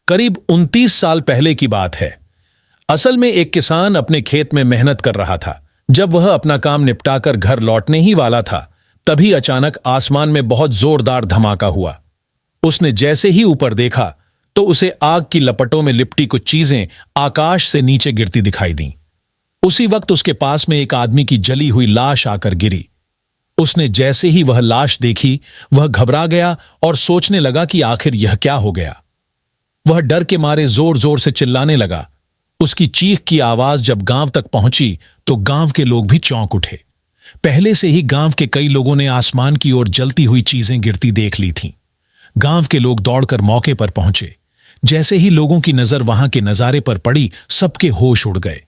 करीब 29 साल पहले की बात है। असल में एक किसान अपने खेत में मेहनत कर रहा था। जब वह अपना काम निपटाकर घर लौटने ही वाला था, तभी अचानक आसमान में बहुत जोरदार धमाका हुआ। उसने जैसे ही ऊपर देखा तो उसे आग की लपटों में लिपटी कुछ चीजें आकाश से नीचे गिरती दिखाई दीं। उसी वक्त उसके पास में एक आदमी की जली हुई लाश आकर गिरी। उसने जैसे ही वह लाश देखी, वह घबरा गया और सोचने लगा कि आखिर यह क्या हो गया। वह डर के मारे जोर जोर से चिल्लाने लगा। उसकी चीख की आवाज जब गांव तक पहुंची तो गांव के लोग भी चौंक उठे। पहले से ही गांव के कई लोगों ने आसमान की ओर जलती हुई चीजें गिरती देख ली थीं। गांव के लोग दौड़कर मौके पर पहुंचे। जैसे ही लोगों की नजर वहां के नजारे पर पड़ी, सबके होश उड़ गए।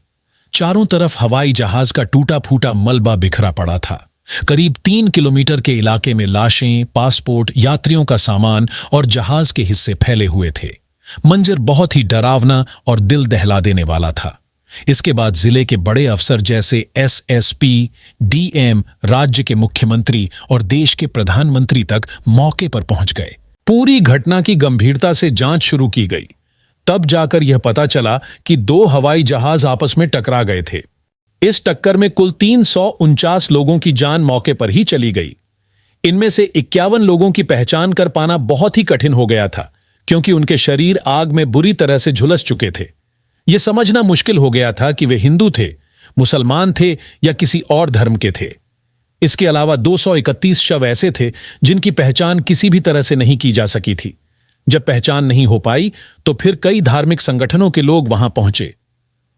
चारों तरफ हवाई जहाज का टूटा फूटा मलबा बिखरा पड़ा था। करीब 3 किलोमीटर के इलाके में लाशें, पासपोर्ट, यात्रियों का सामान और जहाज के हिस्से फैले हुए थे। मंजर बहुत ही डरावना और दिल दहला देने वाला था। इसके बाद जिले के बड़े अफसर जैसे एसएसपी, डीएम, राज्य के मुख्यमंत्री और देश के प्रधानमंत्री तक मौके पर पहुंच गए। पूरी घटना की गंभीरता से जांच शुरू की गई। तब जाकर यह पता चला कि 2 हवाई जहाज आपस में टकरा गए थे। इस टक्कर में कुल 349 लोगों की जान मौके पर ही चली गई। इनमें से 51 लोगों की पहचान कर पाना बहुत ही कठिन हो गया था, क्योंकि उनके शरीर आग में बुरी तरह से झुलस चुके थे। यह समझना मुश्किल हो गया था कि वे हिंदू थे, मुसलमान थे या किसी और धर्म के थे। इसके अलावा 231 शव ऐसे थे जिनकी पहचान किसी भी तरह से नहीं की जा सकी थी। जब पहचान नहीं हो पाई तो फिर कई धार्मिक संगठनों के लोग वहां पहुंचे।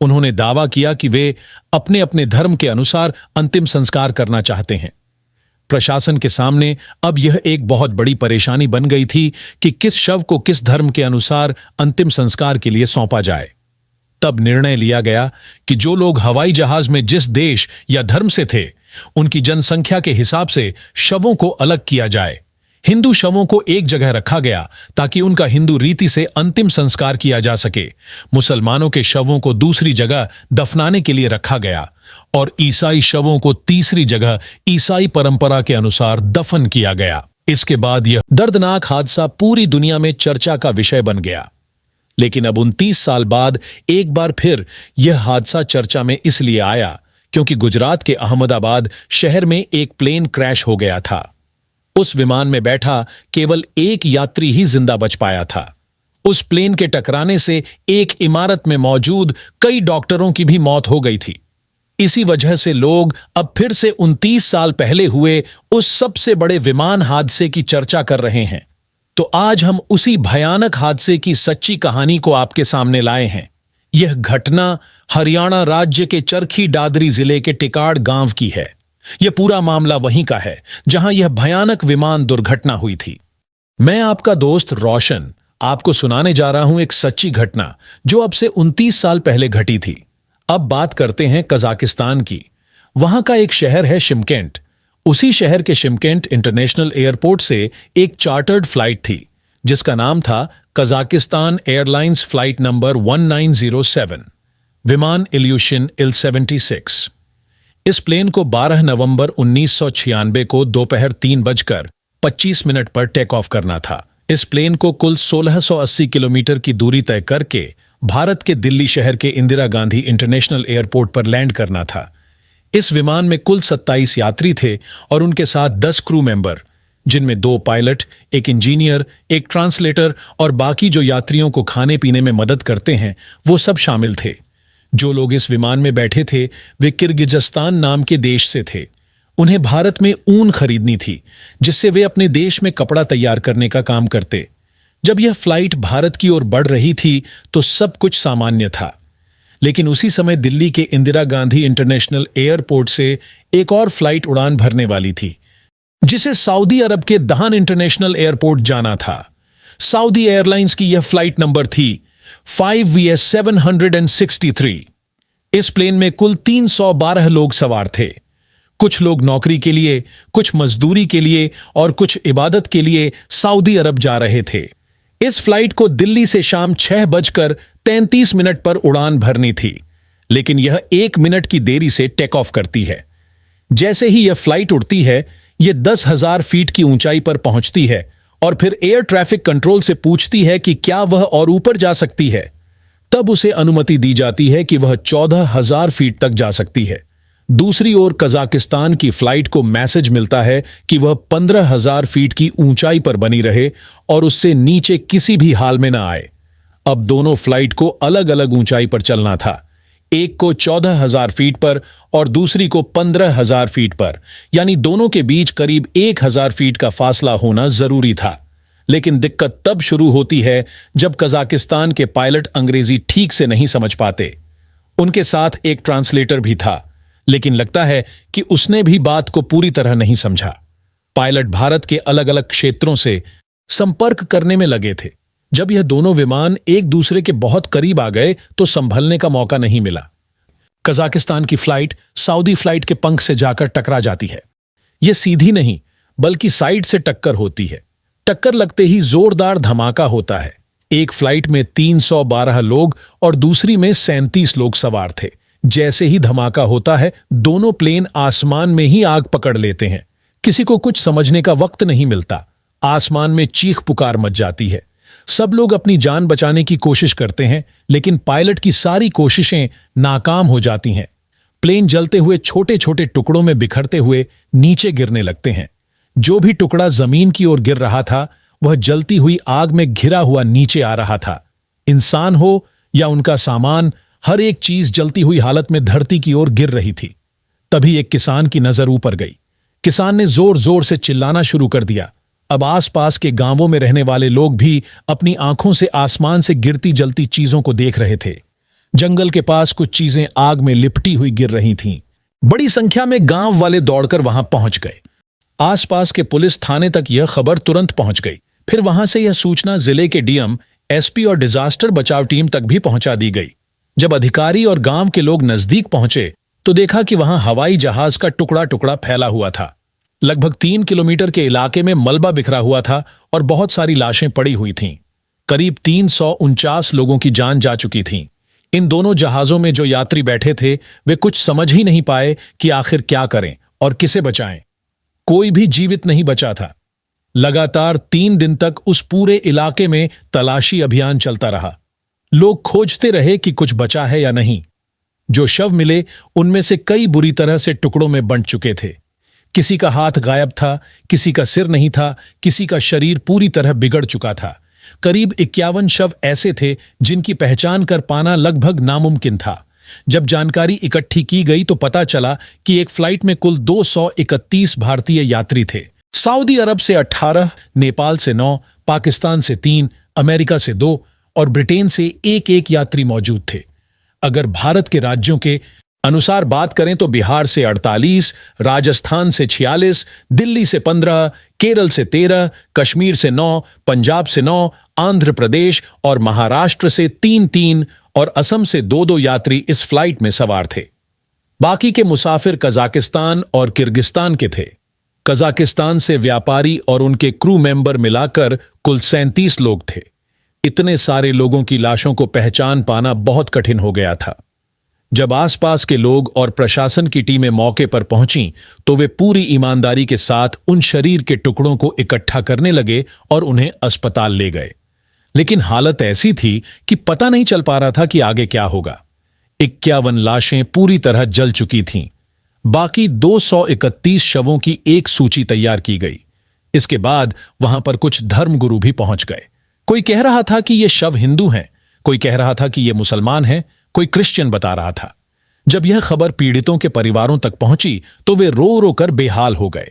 उन्होंने दावा किया कि वे अपने अपने धर्म के अनुसार अंतिम संस्कार करना चाहते हैं। प्रशासन के सामने अब यह एक बहुत बड़ी परेशानी बन गई थी कि किस शव को किस धर्म के अनुसार अंतिम संस्कार के लिए सौंपा जाए। तब निर्णय लिया गया कि जो लोग हवाई जहाज में जिस देश या धर्म से थे, उनकी जनसंख्या के हिसाब से शवों को अलग किया जाए। हिंदू शवों को एक जगह रखा गया ताकि उनका हिंदू रीति से अंतिम संस्कार किया जा सके। मुसलमानों के शवों को दूसरी जगह दफनाने के लिए रखा गया और ईसाई शवों को तीसरी जगह ईसाई परंपरा के अनुसार दफन किया गया। इसके बाद यह दर्दनाक हादसा पूरी दुनिया में चर्चा का विषय बन गया। लेकिन अब 29 साल बाद एक बार फिर यह हादसा चर्चा में इसलिए आया क्योंकि गुजरात के अहमदाबाद शहर में एक प्लेन क्रैश हो गया था। उस विमान में बैठा केवल एक यात्री ही जिंदा बच पाया था। उस प्लेन के टकराने से एक इमारत में मौजूद कई डॉक्टरों की भी मौत हो गई थी। इसी वजह से लोग अब फिर से 29 साल पहले हुए उस सबसे बड़े विमान हादसे की चर्चा कर रहे हैं। तो आज हम उसी भयानक हादसे की सच्ची कहानी को आपके सामने लाए हैं। यह घटना हरियाणा राज्य के चरखी दादरी जिले के टिकाड़ गांव की है। यह पूरा मामला वहीं का है जहां यह भयानक विमान दुर्घटना हुई थी। मैं आपका दोस्त रोशन आपको सुनाने जा रहा हूं एक सच्ची घटना जो अब से 29 साल पहले घटी थी। अब बात करते हैं कजाकिस्तान की। वहां का एक शहर है शिमकेंट। उसी शहर के शिमकेंट इंटरनेशनल एयरपोर्ट से एक चार्टर्ड फ्लाइट थी जिसका नाम था कजाकिस्तान एयरलाइंस फ्लाइट नंबर 1907, विमान इल्यूशन इल-76। इस प्लेन को 12 नवंबर 1996 को दोपहर 3:25 पर टेक ऑफ करना था। इस प्लेन को कुल 1680 किलोमीटर की दूरी तय करके भारत के दिल्ली शहर के इंदिरा गांधी इंटरनेशनल एयरपोर्ट पर लैंड करना था। इस विमान में कुल 27 यात्री थे और उनके साथ 10 क्रू मेंबर, जिनमें 2 पायलट, एक इंजीनियर, एक ट्रांसलेटर और बाकी जो यात्रियों को खाने पीने में मदद करते हैं वो सब शामिल थे। जो लोग इस विमान में बैठे थे वे किर्गिज़स्तान नाम के देश से थे। उन्हें भारत में ऊन खरीदनी थी जिससे वे अपने देश में कपड़ा तैयार करने का काम करते। जब यह फ्लाइट भारत की ओर बढ़ रही थी तो सब कुछ सामान्य था, लेकिन उसी समय दिल्ली के इंदिरा गांधी इंटरनेशनल एयरपोर्ट से एक और फ्लाइट उड़ान भरने वाली थी जिसे सऊदी अरब के दहान इंटरनेशनल एयरपोर्ट जाना था। सऊदी एयरलाइंस की यह फ्लाइट नंबर थी 5VS763। इस प्लेन में कुल 312 लोग सवार थे। कुछ लोग नौकरी के लिए, कुछ मजदूरी के लिए और कुछ इबादत के लिए सऊदी अरब जा रहे थे। इस फ्लाइट को दिल्ली से शाम 6:33 पर उड़ान भरनी थी, लेकिन यह 1 मिनट की देरी से टेक ऑफ करती है। जैसे ही यह फ्लाइट उड़ती है, यह 10,000 फीट की ऊंचाई पर पहुंचती है और फिर एयर ट्रैफिक कंट्रोल से पूछती है कि क्या वह और ऊपर जा सकती है। तब उसे अनुमति दी जाती है कि वह 14,000 फीट तक जा सकती है। दूसरी ओर कजाकिस्तान की फ्लाइट को मैसेज मिलता है कि वह 15,000 फीट की ऊंचाई पर बनी रहे और उससे नीचे किसी भी हाल में न आए। अब दोनों फ्लाइट को अलग अलग ऊंचाई पर चलना था, एक को 14,000 फीट पर और दूसरी को 15,000 फीट पर, यानी दोनों के बीच करीब 1,000 फीट का फासला होना जरूरी था। लेकिन दिक्कत तब शुरू होती है जब कजाकिस्तान के पायलट अंग्रेजी ठीक से नहीं समझ पाते। उनके साथ एक ट्रांसलेटर भी था, लेकिन लगता है कि उसने भी बात को पूरी तरह नहीं समझा। पायलट भारत के अलग अलग क्षेत्रों से संपर्क करने में लगे थे। जब यह दोनों विमान एक दूसरे के बहुत करीब आ गए तो संभलने का मौका नहीं मिला। कजाकिस्तान की फ्लाइट सऊदी फ्लाइट के पंख से जाकर टकरा जाती है। यह सीधी नहीं बल्कि साइड से टक्कर होती है। टक्कर लगते ही जोरदार धमाका होता है। एक फ्लाइट में 312 लोग और दूसरी में 37 लोग सवार थे। जैसे ही धमाका होता है, दोनों प्लेन आसमान में ही आग पकड़ लेते हैं। किसी को कुछ समझने का वक्त नहीं मिलता। आसमान में चीख पुकार मच जाती है। सब लोग अपनी जान बचाने की कोशिश करते हैं, लेकिन पायलट की सारी कोशिशें नाकाम हो जाती हैं। प्लेन जलते हुए छोटे छोटे टुकड़ों में बिखरते हुए नीचे गिरने लगते हैं। जो भी टुकड़ा जमीन की ओर गिर रहा था, वह जलती हुई आग में घिरा हुआ नीचे आ रहा था। इंसान हो या उनका सामान, हर एक चीज जलती हुई हालत में धरती की ओर गिर रही थी। तभी एक किसान की नजर ऊपर गई। किसान ने जोर जोर से चिल्लाना शुरू कर दिया। अब आसपास के गांवों में रहने वाले लोग भी अपनी आंखों से आसमान से गिरती जलती चीजों को देख रहे थे। जंगल के पास कुछ चीजें आग में लिपटी हुई गिर रही थीं। बड़ी संख्या में गांव वाले दौड़कर वहां पहुंच गए। आसपास के पुलिस थाने तक यह खबर तुरंत पहुंच गई। फिर वहां से यह सूचना जिले के डीएम, एसपी और डिजास्टर बचाव टीम तक भी पहुंचा दी गई। जब अधिकारी और गांव के लोग नजदीक पहुंचे तो देखा कि वहां हवाई जहाज का टुकड़ा टुकड़ा फैला हुआ था। लगभग 3 किलोमीटर के इलाके में मलबा बिखरा हुआ था और बहुत सारी लाशें पड़ी हुई थीं। करीब 349 लोगों की जान जा चुकी थी। इन दोनों जहाजों में जो यात्री बैठे थे वे कुछ समझ ही नहीं पाए कि आखिर क्या करें और किसे बचाएं। कोई भी जीवित नहीं बचा था। लगातार 3 दिन तक उस पूरे इलाके में तलाशी अभियान चलता रहा। लोग खोजते रहे कि कुछ बचा है या नहीं। जो शव मिले उनमें से कई बुरी तरह से टुकड़ों में बंट चुके थे। किसी का हाथ गायब था, किसी का सिर नहीं था, किसी का शरीर पूरी तरह बिगड़ चुका था। करीब 51 शव ऐसे थे जिनकी पहचान कर पाना लगभग नामुमकिन था। जब जानकारी इकट्ठी की गई तो पता चला कि एक फ्लाइट में कुल 231 भारतीय यात्री थे। सऊदी अरब से 18, नेपाल से 9, पाकिस्तान से 3, अमेरिका से 2 और ब्रिटेन से एक यात्री मौजूद थे। अगर भारत के राज्यों के अनुसार बात करें तो बिहार से 48, राजस्थान से 46, दिल्ली से 15, केरल से 13, कश्मीर से 9, पंजाब से 9, आंध्र प्रदेश और महाराष्ट्र से 3 और असम से 2 यात्री इस फ्लाइट में सवार थे। बाकी के मुसाफिर कजाकिस्तान और किर्गिस्तान के थे। कजाकिस्तान से व्यापारी और उनके क्रू मेंबर मिलाकर कुल 37 लोग थे। इतने सारे लोगों की लाशों को पहचान पाना बहुत कठिन हो गया था। जब आसपास के लोग और प्रशासन की टीमें मौके पर पहुंची तो वे पूरी ईमानदारी के साथ उन शरीर के टुकड़ों को इकट्ठा करने लगे और उन्हें अस्पताल ले गए। लेकिन हालत ऐसी थी कि पता नहीं चल पा रहा था कि आगे क्या होगा। 51 लाशें पूरी तरह जल चुकी थीं। बाकी 231 शवों की एक सूची तैयार की गई। इसके बाद वहां पर कुछ धर्मगुरु भी पहुंच गए। कोई कह रहा था कि ये शव हिंदू हैं, कोई कह रहा था कि ये मुसलमान हैं, कोई क्रिश्चियन बता रहा था। जब यह खबर पीड़ितों के परिवारों तक पहुंची तो वे रो रो कर बेहाल हो गए।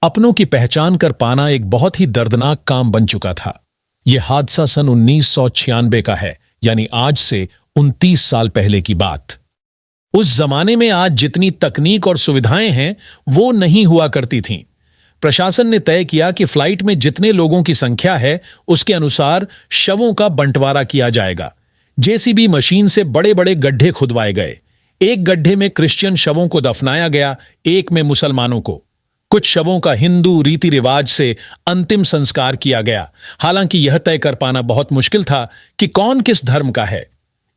अपनों की पहचान कर पाना एक बहुत ही दर्दनाक काम बन चुका था। यह हादसा सन 1996 का है, यानी आज से 29 साल पहले की बात। उस जमाने में आज जितनी तकनीक और सुविधाएं हैं वो नहीं हुआ करती थीं। प्रशासन ने तय किया कि फ्लाइट में जितने लोगों की संख्या है उसके अनुसार शवों का बंटवारा किया जाएगा। जेसीबी मशीन से बड़े बड़े गड्ढे खुदवाए गए। एक गड्ढे में क्रिश्चियन शवों को दफनाया गया, एक में मुसलमानों को। कुछ शवों का हिंदू रीति रिवाज से अंतिम संस्कार किया गया। हालांकि यह तय कर पाना बहुत मुश्किल था कि कौन किस धर्म का है।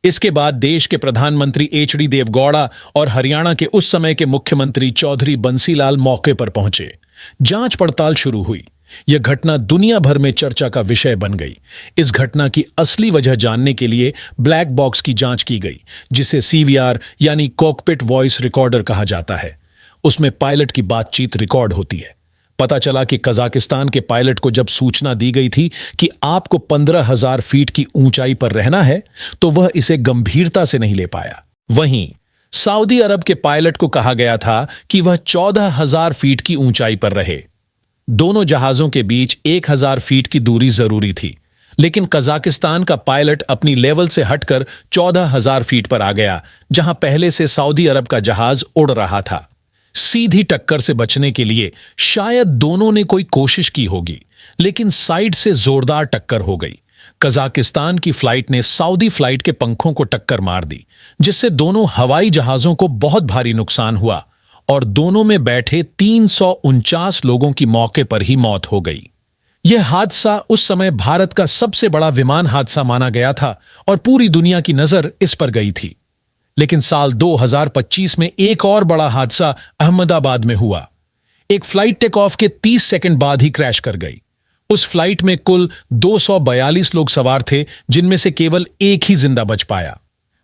इसके बाद देश के प्रधानमंत्री एचडी देवगौड़ा और हरियाणा के उस समय के मुख्यमंत्री चौधरी बंसीलाल मौके पर पहुंचे। जांच पड़ताल शुरू हुई। यह घटना दुनिया भर में चर्चा का विषय बन गई। इस घटना की असली वजह जानने के लिए ब्लैक बॉक्स की जांच की गई, जिसे सीवीआर यानी कॉकपिट वॉइस रिकॉर्डर कहा जाता है। उसमें पायलट की बातचीत रिकॉर्ड होती है। पता चला कि कजाकिस्तान के पायलट को जब सूचना दी गई थी कि आपको 15,000 फीट की ऊंचाई पर रहना है, तो वह इसे गंभीरता से नहीं ले पाया। वहीं सऊदी अरब के पायलट को कहा गया था कि वह 14,000 फीट की ऊंचाई पर रहे। दोनों जहाजों के बीच 1,000 फीट की दूरी जरूरी थी, लेकिन कजाकिस्तान का पायलट अपनी लेवल से हटकर 14,000 फीट पर आ गया, जहां पहले से सऊदी अरब का जहाज उड़ रहा था। सीधी टक्कर से बचने के लिए शायद दोनों ने कोई कोशिश की होगी, लेकिन साइड से जोरदार टक्कर हो गई। कजाकिस्तान की फ्लाइट ने सऊदी फ्लाइट के पंखों को टक्कर मार दी, जिससे दोनों हवाई जहाजों को बहुत भारी नुकसान हुआ और दोनों में बैठे 349 लोगों की मौके पर ही मौत हो गई। यह हादसा उस समय भारत का सबसे बड़ा विमान हादसा माना गया था और पूरी दुनिया की नजर इस पर गई थी। लेकिन साल 2025 में एक और बड़ा हादसा अहमदाबाद में हुआ। एक फ्लाइट टेक ऑफ के 30 सेकंड बाद ही क्रैश कर गई। उस फ्लाइट में कुल 242 लोग सवार थे, जिनमें से केवल एक ही जिंदा बच पाया।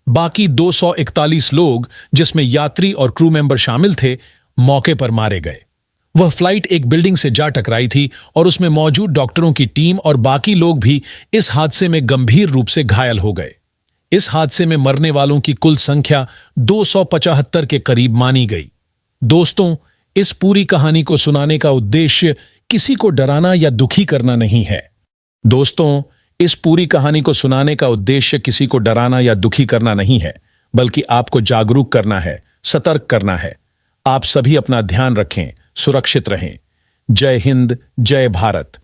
बाकी 241 लोग, जिसमें यात्री और क्रू मेंबर शामिल थे, मौके पर मारे गए। वह फ्लाइट एक बिल्डिंग से जा टकराई थी और उसमें मौजूद डॉक्टरों की टीम और बाकी लोग भी इस हादसे में गंभीर रूप से घायल हो गए। इस हादसे में मरने वालों की कुल संख्या 275 के करीब मानी गई। दोस्तों, इस पूरी कहानी को सुनाने का उद्देश्य किसी को डराना या दुखी करना नहीं है। दोस्तों, इस पूरी कहानी को सुनाने का उद्देश्य किसी को डराना या दुखी करना नहीं है, बल्कि आपको जागरूक करना है, सतर्क करना है। आप सभी अपना ध्यान रखें, सुरक्षित रहें। जय हिंद, जय भारत।